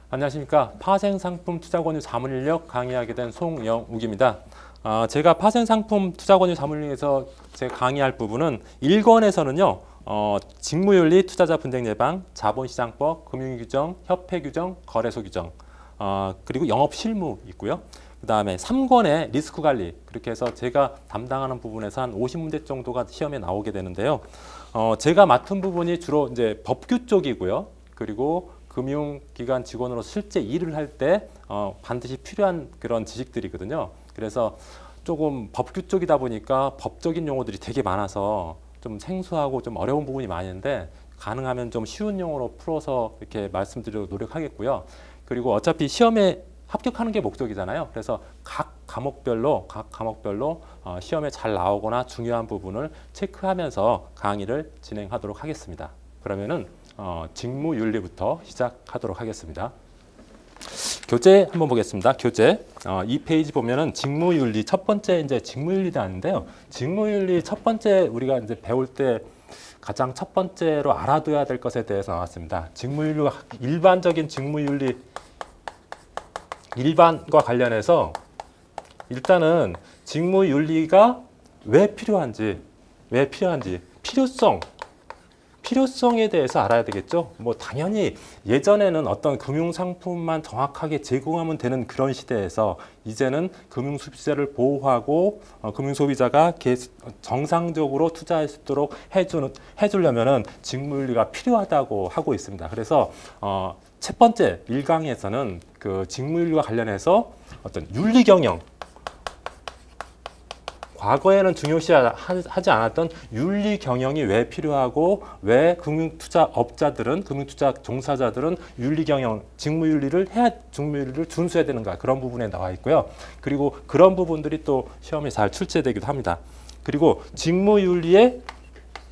안녕하십니까. 파생상품 투자권유 자문인력 강의하게 된 송영욱입니다. 제가 파생상품 투자권유 자문인력에서 제가 강의할 부분은 1권에서는요. 직무윤리, 투자자 분쟁 예방, 자본시장법, 금융규정, 협회규정, 거래소규정, 그리고 영업실무 있고요. 그 다음에 3권의 리스크관리, 그렇게 해서 제가 담당하는 부분에서 한 50문제 정도가 시험에 나오게 되는데요. 제가 맡은 부분이 주로 이제 법규 쪽이고요. 그리고 금융기관 직원으로 실제 일을 할 때 반드시 필요한 그런 지식들이거든요. 그래서 조금 법규 쪽이다 보니까 법적인 용어들이 되게 많아서 좀 생소하고 좀 어려운 부분이 많은데 가능하면 좀 쉬운 용어로 풀어서 이렇게 말씀드리려고 노력하겠고요. 그리고 어차피 시험에 합격하는 게 목적이잖아요. 그래서 각 과목별로 시험에 잘 나오거나 중요한 부분을 체크하면서 강의를 진행하도록 하겠습니다. 그러면은 직무윤리부터 시작하도록 하겠습니다. 교재 한번 보겠습니다. 교재 2페이지 보면은 직무윤리 첫 번째 이제 직무윤리단인데요. 직무윤리 첫 번째 우리가 이제 배울 때 가장 첫 번째로 알아둬야 될 것에 대해서 나왔습니다. 직무윤리 일반적인 직무윤리 일반과 관련해서 일단은 직무윤리가 왜 필요한지 필요성에 대해서 알아야 되겠죠. 뭐 당연히 예전에는 어떤 금융상품만 정확하게 제공하면 되는 그런 시대에서 이제는 금융소비자를 보호하고 금융소비자가 정상적으로 투자할 수 있도록 해주려면은 직무윤리가 필요하다고 하고 있습니다. 그래서 첫 번째 1강에서는 그 직무윤리와 관련해서 어떤 윤리경영, 과거에는 중요시하지 않았던 윤리 경영이 왜 필요하고 왜 금융투자업자들은 금융투자 종사자들은 윤리 경영, 직무윤리를 준수해야 되는가 그런 부분에 나와 있고요. 그리고 그런 부분들이 또 시험에 잘 출제되기도 합니다. 그리고 직무윤리의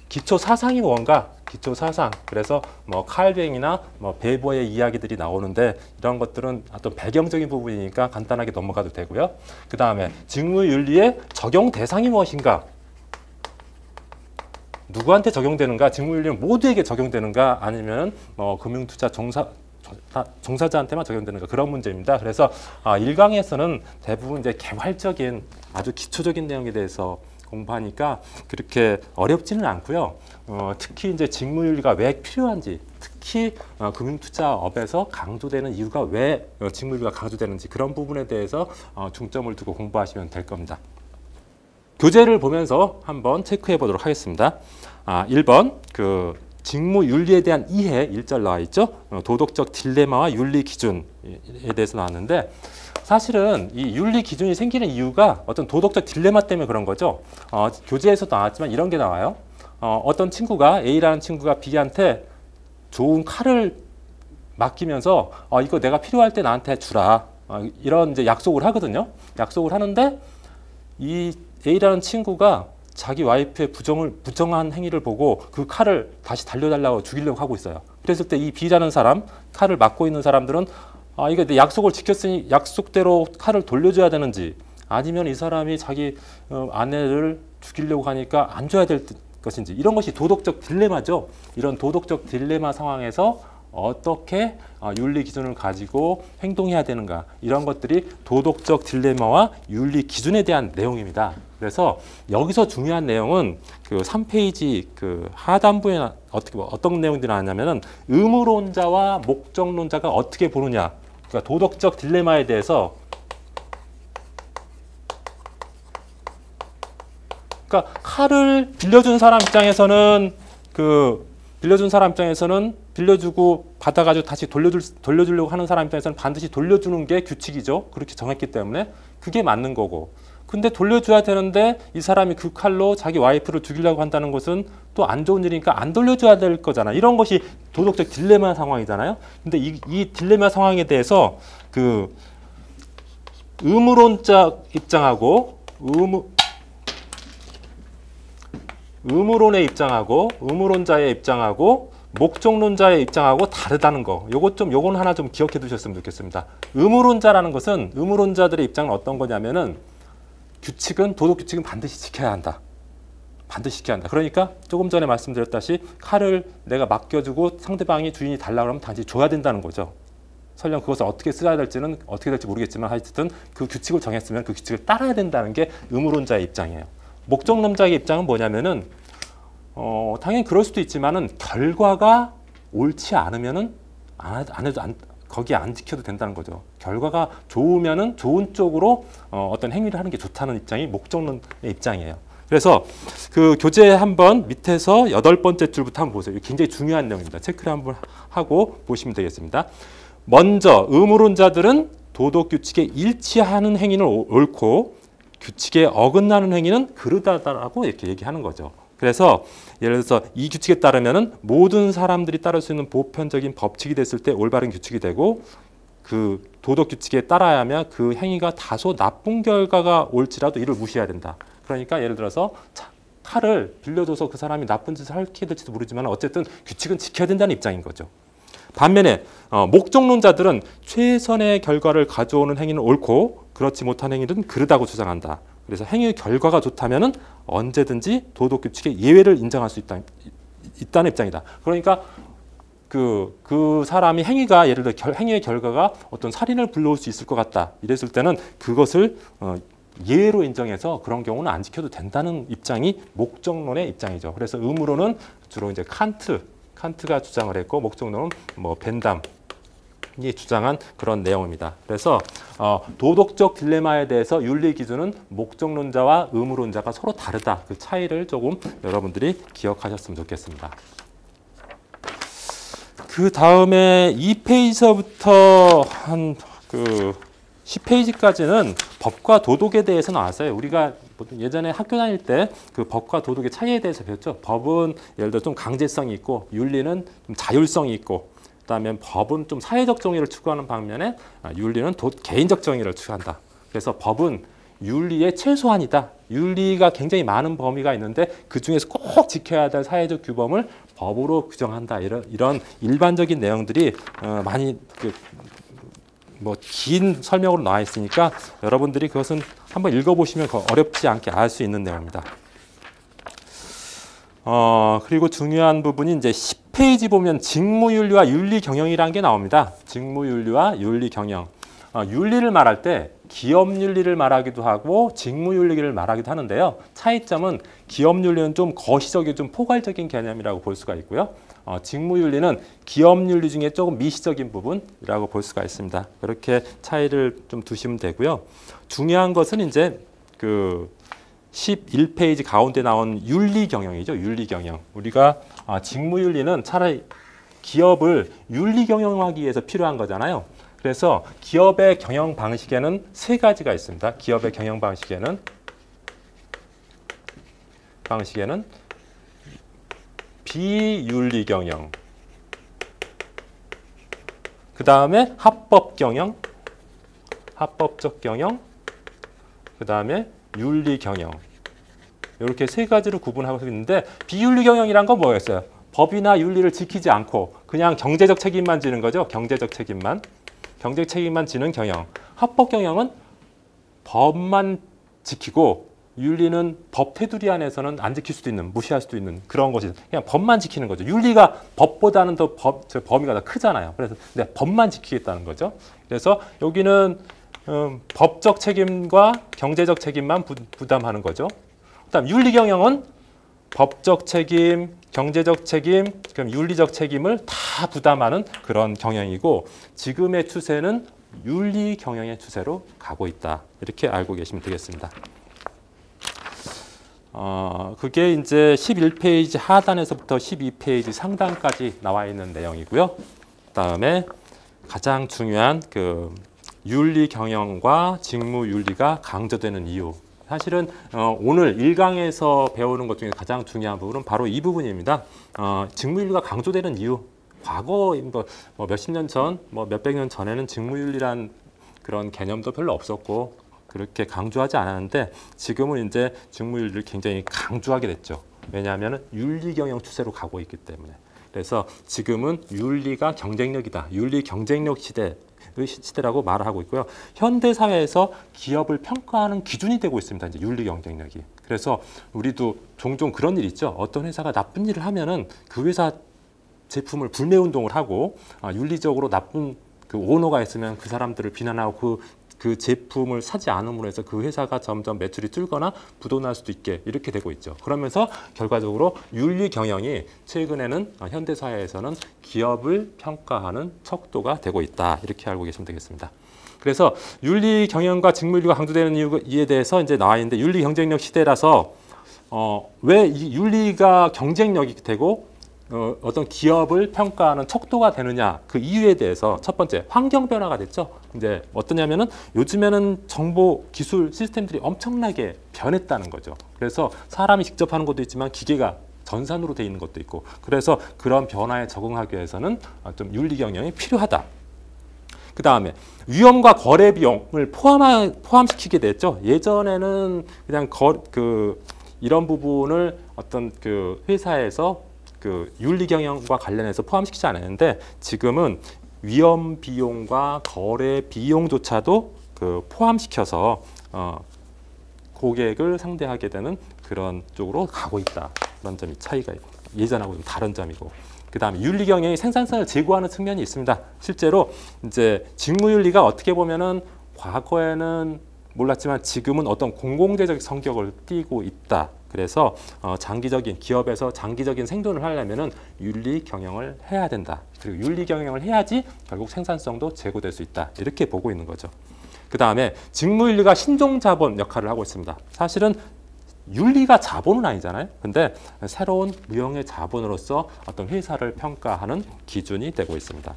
기초 사상이 뭔가? 기초 사상. 그래서 뭐 칼뱅이나 뭐 베버의 이야기들이 나오는데 이런 것들은 어떤 배경적인 부분이니까 간단하게 넘어가도 되고요. 그 다음에 직무윤리의 적용 대상이 무엇인가? 누구한테 적용되는가? 직무윤리는 모두에게 적용되는가? 아니면 금융투자 종사자한테만 적용되는가? 그런 문제입니다. 그래서 1강에서는 대부분 이제 개괄적인 아주 기초적인 내용에 대해서 공부하니까 그렇게 어렵지는 않고요. 특히 이제 직무윤리가 왜 필요한지, 특히 금융투자업에서 강조되는 이유가 왜 직무윤리가 강조되는지 그런 부분에 대해서 중점을 두고 공부하시면 될 겁니다. 교재를 보면서 한번 체크해 보도록 하겠습니다. 1번 그 직무윤리에 대한 이해 1절 나와 있죠. 도덕적 딜레마와 윤리 기준에 대해서 나왔는데 사실은 이 윤리 기준이 생기는 이유가 어떤 도덕적 딜레마 때문에 그런 거죠. 교재에서도 나왔지만 이런 게 나와요. 어떤 친구가 A라는 친구가 B한테 좋은 칼을 맡기면서 이거 내가 필요할 때 나한테 주라. 이런 이제 약속을 하거든요. 약속을 하는데 이 A라는 친구가 자기 와이프의 부정한 행위를 보고 그 칼을 다시 달려달라고 죽이려고 하고 있어요. 그랬을 때 이 B라는 사람, 칼을 맡고 있는 사람들은 이거 내 약속을 지켰으니 약속대로 칼을 돌려줘야 되는지 아니면 이 사람이 자기 아내를 죽이려고 하니까 안 줘야 될 것인지 이런 것이 도덕적 딜레마죠. 이런 도덕적 딜레마 상황에서 어떻게 윤리 기준을 가지고 행동해야 되는가 이런 것들이 도덕적 딜레마와 윤리 기준에 대한 내용입니다. 그래서 여기서 중요한 내용은 그 3페이지 그 하단부에 어떤 내용들이 나왔냐면은 의무론자와 목적론자가 어떻게 보느냐. 그러니까 도덕적 딜레마에 대해서 그러니까 칼을 빌려준 사람 입장에서는 빌려주고 받아가지고 다시 돌려주려고 하는 사람 입장에서는 반드시 돌려주는 게 규칙이죠. 그렇게 정했기 때문에 그게 맞는 거고. 근데 돌려줘야 되는데 이 사람이 그 칼로 자기 와이프를 죽이려고 한다는 것은 또 안 좋은 일이니까 안 돌려줘야 될 거잖아. 이런 것이 도덕적 딜레마 상황이잖아요. 근데 이 딜레마 상황에 대해서 그 의무론자 입장하고 의무론의 입장하고 의무론자의 입장하고 목적론자의 입장하고 다르다는 거. 요건 하나 좀 기억해 두셨으면 좋겠습니다. 의무론자라는 것은 의무론자들의 입장은 어떤 거냐면은 도덕 규칙은 반드시 지켜야 한다. 반드시 지켜야 한다. 그러니까 조금 전에 말씀드렸다시피 칼을 내가 맡겨주고 상대방이 주인이 달라고 하면 단지 줘야 된다는 거죠. 설령 그것을 어떻게 써야 될지는 어떻게 될지 모르겠지만 하여튼 그 규칙을 정했으면 그 규칙을 따라야 된다는 게 의무론자의 입장이에요. 목적론자의 입장은 뭐냐면은 당연히 그럴 수도 있지만은 결과가 옳지 않으면은 거기에 안 지켜도 된다는 거죠. 결과가 좋으면은 좋은 쪽으로 어떤 행위를 하는 게 좋다는 입장이 목적론의 입장이에요. 그래서 그 교재 한번 밑에서 8번째 줄부터 한번 보세요. 굉장히 중요한 내용입니다. 체크를 한번 하고 보시면 되겠습니다. 먼저 의무론자들은 도덕 규칙에 일치하는 행위는 옳고 규칙에 어긋나는 행위는 그르다라고 이렇게 얘기하는 거죠. 그래서 예를 들어서 이 규칙에 따르면은 모든 사람들이 따를 수 있는 보편적인 법칙이 됐을 때 올바른 규칙이 되고 그 도덕 규칙에 따라야 하면 그 행위가 다소 나쁜 결과가 올지라도 이를 무시해야 된다. 그러니까 예를 들어서 칼을 빌려줘서 그 사람이 나쁜 짓을 하게 될지도 모르지만 어쨌든 규칙은 지켜야 된다는 입장인 거죠. 반면에 목적론자들은 최선의 결과를 가져오는 행위는 옳고 그렇지 못한 행위는 그르다고 주장한다. 그래서 행위의 결과가 좋다면은 언제든지 도덕 규칙의 예외를 인정할 수 있다는 입장이다. 그러니까 그 사람이 행위가 예를 들어 행위의 결과가 어떤 살인을 불러올 수 있을 것 같다. 이랬을 때는 그것을 예외로 인정해서 그런 경우는 안 지켜도 된다는 입장이 목적론의 입장이죠. 그래서 의무론은 주로 이제 칸트가 주장을 했고 목적론은 뭐 벤담이 주장한 그런 내용입니다. 그래서 도덕적 딜레마에 대해서 윤리 기준은 목적론자와 의무론자가 서로 다르다. 그 차이를 조금 여러분들이 기억하셨으면 좋겠습니다. 그 다음에 2페이지서부터 한 10페이지까지는 법과 도덕에 대해서 나왔어요. 우리가 예전에 학교 다닐 때 그 법과 도덕의 차이에 대해서 배웠죠. 법은 예를 들어 좀 강제성이 있고 윤리는 좀 자율성이 있고 그다음에 법은 좀 사회적 정의를 추구하는 반면에 윤리는 개인적 정의를 추구한다. 그래서 법은 윤리의 최소한이다. 윤리가 굉장히 많은 범위가 있는데 그 중에서 꼭 지켜야 될 사회적 규범을 법으로 규정한다. 이런 일반적인 내용들이 많이 긴 설명으로 나와 있으니까 여러분들이 그것은 한번 읽어보시면 어렵지 않게 알 수 있는 내용입니다. 그리고 중요한 부분이 이제 10페이지 보면 직무윤리와 윤리경영이라는 게 나옵니다. 직무윤리와 윤리경영. 윤리를 말할 때 기업윤리를 말하기도 하고 직무윤리를 말하기도 하는데요. 차이점은 기업윤리는 좀 거시적이고 좀 포괄적인 개념이라고 볼 수가 있고요. 직무윤리는 기업윤리 중에 조금 미시적인 부분이라고 볼 수가 있습니다. 그렇게 차이를 좀 두시면 되고요. 중요한 것은 이제 그 11페이지 가운데 나온 윤리경영이죠. 윤리경영. 우리가 직무윤리는 차라리 기업을 윤리경영하기 위해서 필요한 거잖아요. 그래서 기업의 경영 방식에는 3가지가 있습니다. 기업의 경영 방식에는 비윤리 경영, 그 다음에 합법 경영, 합법적 경영, 그 다음에 윤리 경영. 이렇게 3가지로 구분하고 있는데 비윤리 경영이란 건 뭐였어요? 법이나 윤리를 지키지 않고 그냥 경제적 책임만 지는 거죠. 경제적 책임만 지는 경영. 합법 경영은 법만 지키고 윤리는 법 테두리 안에서는 안 지킬 수도 있는, 무시할 수도 있는 그런 것이 그냥 법만 지키는 거죠. 윤리가 법보다는 더 범위가 더 크잖아요. 그래서 근데 법만 지키겠다는 거죠. 그래서 여기는 법적 책임과 경제적 책임만 부담하는 거죠. 그다음 윤리 경영은 법적 책임, 경제적 책임, 그럼 윤리적 책임을 다 부담하는 그런 경영이고 지금의 추세는 윤리 경영의 추세로 가고 있다. 이렇게 알고 계시면 되겠습니다. 그게 이제 11페이지 하단에서부터 12페이지 상단까지 나와 있는 내용이고요. 그다음에 가장 중요한 그 윤리 경영과 직무 윤리가 강조되는 이유. 사실은 오늘 1강에서 배우는 것 중에 가장 중요한 부분은 바로 이 부분입니다. 직무윤리가 강조되는 이유. 과거 몇십 년 전, 몇백 년 전에는 직무윤리란 그런 개념도 별로 없었고 그렇게 강조하지 않았는데 지금은 이제 직무윤리를 굉장히 강조하게 됐죠. 왜냐하면 윤리경영 추세로 가고 있기 때문에. 그래서 지금은 윤리가 경쟁력이다. 윤리 경쟁력 시대라고 말을 하고 있고요. 현대 사회에서 기업을 평가하는 기준이 되고 있습니다. 이제 윤리 경쟁력이. 그래서 우리도 종종 그런 일 있죠. 어떤 회사가 나쁜 일을 하면은 그 회사 제품을 불매 운동을 하고 윤리적으로 나쁜 그 오너가 있으면 그 사람들을 비난하고 그 제품을 사지 않음으로 해서 그 회사가 점점 매출이 줄거나 부도날 수도 있게 이렇게 되고 있죠. 그러면서 결과적으로 윤리 경영이 최근에는 현대사회에서는 기업을 평가하는 척도가 되고 있다. 이렇게 알고 계시면 되겠습니다. 그래서 윤리 경영과 직무윤리가 강조되는 이유에 대해서 이제 나와 있는데, 윤리 경쟁력 시대라서 왜 이 윤리가 경쟁력이 되고 어떤 기업을 평가하는 척도가 되느냐, 그 이유에 대해서 첫 번째, 환경 변화가 됐죠. 이제 어떠냐면은 요즘에는 정보 기술 시스템들이 엄청나게 변했다는 거죠. 그래서 사람이 직접 하는 것도 있지만 기계가 전산으로 돼 있는 것도 있고, 그래서 그런 변화에 적응하기 위해서는 좀 윤리 경영이 필요하다. 그 다음에 위험과 거래 비용을 포함시키게 됐죠. 예전에는 그냥 이런 부분을 어떤 그 회사에서 그 윤리 경영과 관련해서 포함시키지 않았는데, 지금은 위험 비용과 거래 비용조차도 그 포함시켜서 고객을 상대하게 되는 그런 쪽으로 가고 있다. 그런 점이 차이가 예전하고 좀 다른 점이고, 그 다음에 윤리 경영이 생산성을 제고하는 측면이 있습니다. 실제로 이제 직무윤리가 어떻게 보면은 과거에는 몰랐지만 지금은 어떤 공공재적 성격을 띠고 있다. 그래서 기업에서 장기적인 생존을 하려면은 윤리 경영을 해야 된다. 그리고 윤리 경영을 해야지 결국 생산성도 제고될 수 있다. 이렇게 보고 있는 거죠. 그 다음에 직무윤리가 신종자본 역할을 하고 있습니다. 사실은 윤리가 자본은 아니잖아요. 근데 새로운 무형의 자본으로서 어떤 회사를 평가하는 기준이 되고 있습니다.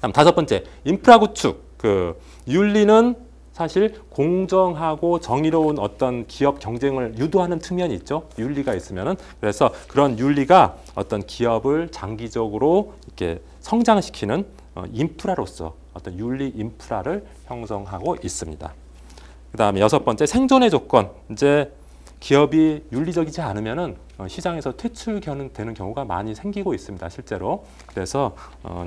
다음 다섯 번째, 인프라 구축. 그 윤리는 사실 공정하고 정의로운 어떤 기업 경쟁을 유도하는 측면이 있죠. 윤리가 있으면은. 그래서 그런 윤리가 어떤 기업을 장기적으로 이렇게 성장시키는 인프라로서 어떤 윤리 인프라를 형성하고 있습니다. 그 다음에 여섯 번째, 생존의 조건. 이제 기업이 윤리적이지 않으면은 시장에서 퇴출되는 경우가 많이 생기고 있습니다. 실제로. 그래서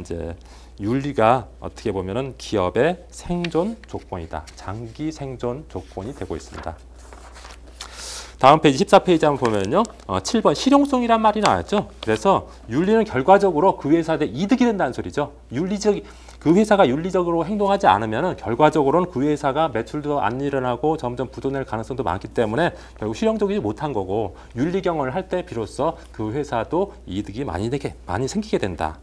이제 윤리가 어떻게 보면은 기업의 생존 조건이다. 장기 생존 조건이 되고 있습니다. 다음 페이지 14페이지 한번 보면요. 7번 실용성이란 말이 나왔죠. 그래서 윤리는 결과적으로 그 회사에 이득이 된다는 소리죠. 그 회사가 윤리적으로 행동하지 않으면 결과적으로는 그 회사가 매출도 안 일어나고 점점 부도낼 가능성도 많기 때문에 결국 실용적이지 못한 거고, 윤리 경영을 할 때 비로소 그 회사도 이득이 많이 생기게 된다.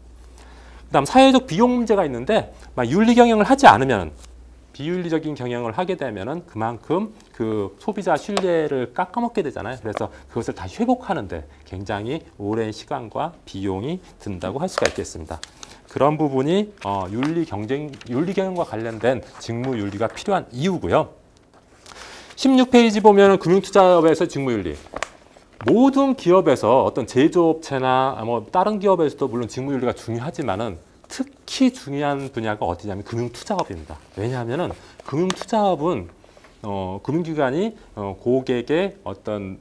그다음 사회적 비용 문제가 있는데, 윤리 경영을 하지 않으면, 비윤리적인 경영을 하게 되면은 그만큼 그 소비자 신뢰를 깎아먹게 되잖아요. 그래서 그것을 다시 회복하는데 굉장히 오랜 시간과 비용이 든다고 할 수가 있겠습니다. 그런 부분이 윤리 경영과 관련된 직무윤리가 필요한 이유고요. 16페이지 보면 금융투자업에서 직무윤리. 모든 기업에서 어떤 제조업체나 뭐 다른 기업에서도 물론 직무윤리가 중요하지만은 특히 중요한 분야가 어디냐면 금융투자업입니다. 왜냐하면은 금융투자업은 금융기관이 고객의 어떤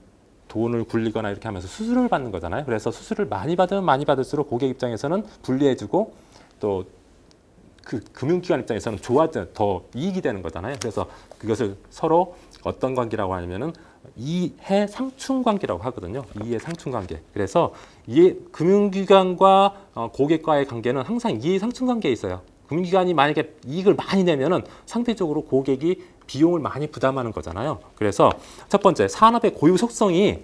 돈을 굴리거나 이렇게 하면서 수수료를 받는 거잖아요. 그래서 수수료를 많이 받으면 많이 받을수록 고객 입장에서는 불리해지고, 또 그 금융기관 입장에서는 더 이익이 되는 거잖아요. 그래서 그것을 서로 어떤 관계라고 하냐면은 이해 상충 관계라고 하거든요. 이해 상충 관계. 그래서 금융기관과 고객과의 관계는 항상 이해 상충 관계에 있어요. 금융기관이 만약에 이익을 많이 내면은 상대적으로 고객이 비용을 많이 부담하는 거잖아요. 그래서 첫 번째, 산업의 고유 속성이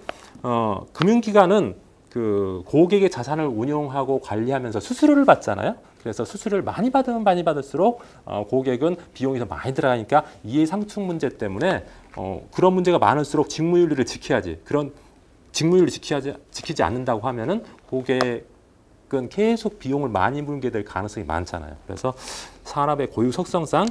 금융기관은 그 고객의 자산을 운용하고 관리하면서 수수료를 받잖아요. 그래서 수수료를 많이 받으면 많이 받을수록 고객은 비용이 더 많이 들어가니까 이해 상충 문제 때문에 그런 문제가 많을수록 직무윤리를 지켜야지. 그런 직무윤리를 지키지 않는다고 하면은 고객은 계속 비용을 많이 물게 될 가능성이 많잖아요. 그래서 산업의 고유 속성상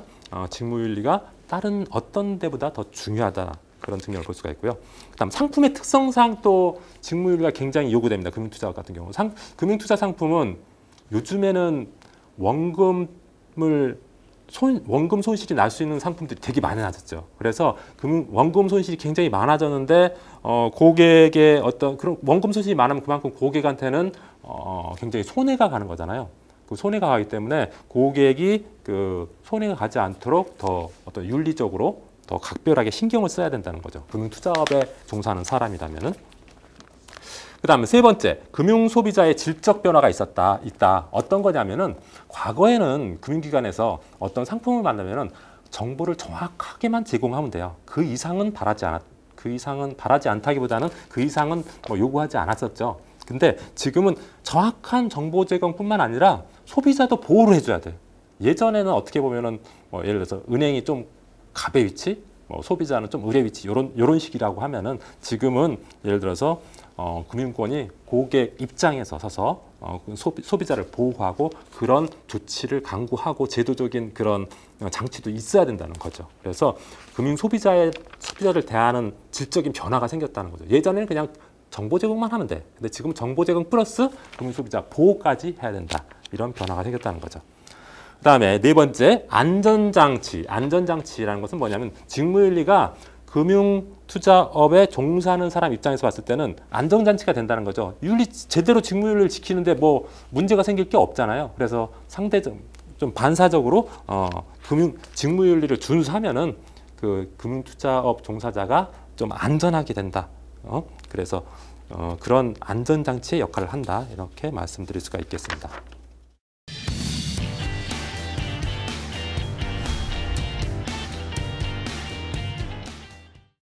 직무윤리가 다른 어떤 데보다 더 중요하다. 그런 측면을 볼 수가 있고요. 그다음 상품의 특성상 또 직무윤리가 굉장히 요구됩니다. 금융투자 같은 경우. 금융투자 상품은 요즘에는 원금 손실이 날 수 있는 상품들이 되게 많아졌죠. 그래서 원금 손실이 굉장히 많아졌는데 고객의 어떤 그런 원금 손실이 많으면 그만큼 고객한테는 굉장히 손해가 가는 거잖아요. 그 손해가 가기 때문에 고객이 그 손해가 가지 않도록 더 어떤 윤리적으로 더 각별하게 신경을 써야 된다는 거죠. 금융투자업에 종사하는 사람이라면은. 그다음에 세 번째, 금융 소비자의 질적 변화가 있다. 어떤 거냐면은 과거에는 금융기관에서 어떤 상품을 만들면은 정보를 정확하게만 제공하면 돼요. 그 이상은 바라지 않다기보다는 그 이상은 뭐 요구하지 않았었죠. 근데 지금은 정확한 정보 제공뿐만 아니라 소비자도 보호를 해줘야 돼. 예전에는 어떻게 보면은 뭐 예를 들어서 은행이 좀 갑의 위치, 뭐 소비자는 좀 을의 위치, 요런 식이라고 하면은 지금은 예를 들어서 금융권이 고객 입장에서 서서 소비자를 보호하고 그런 조치를 강구하고 제도적인 그런 장치도 있어야 된다는 거죠. 그래서 금융 소비자를 대하는 질적인 변화가 생겼다는 거죠. 예전에는 그냥 정보 제공만 하면 돼. 근데 지금 정보 제공 플러스 금융 소비자 보호까지 해야 된다. 이런 변화가 생겼다는 거죠. 그다음에 네 번째, 안전장치. 안전장치라는 것은 뭐냐면 직무윤리가 금융투자업에 종사하는 사람 입장에서 봤을 때는 안전장치가 된다는 거죠. 제대로 직무윤리를 지키는데 뭐 문제가 생길 게 없잖아요. 그래서 상대적 좀 반사적으로 직무윤리를 준수하면은 그 금융투자업 종사자가 좀 안전하게 된다. 그래서 그런 안전장치의 역할을 한다. 이렇게 말씀드릴 수가 있겠습니다.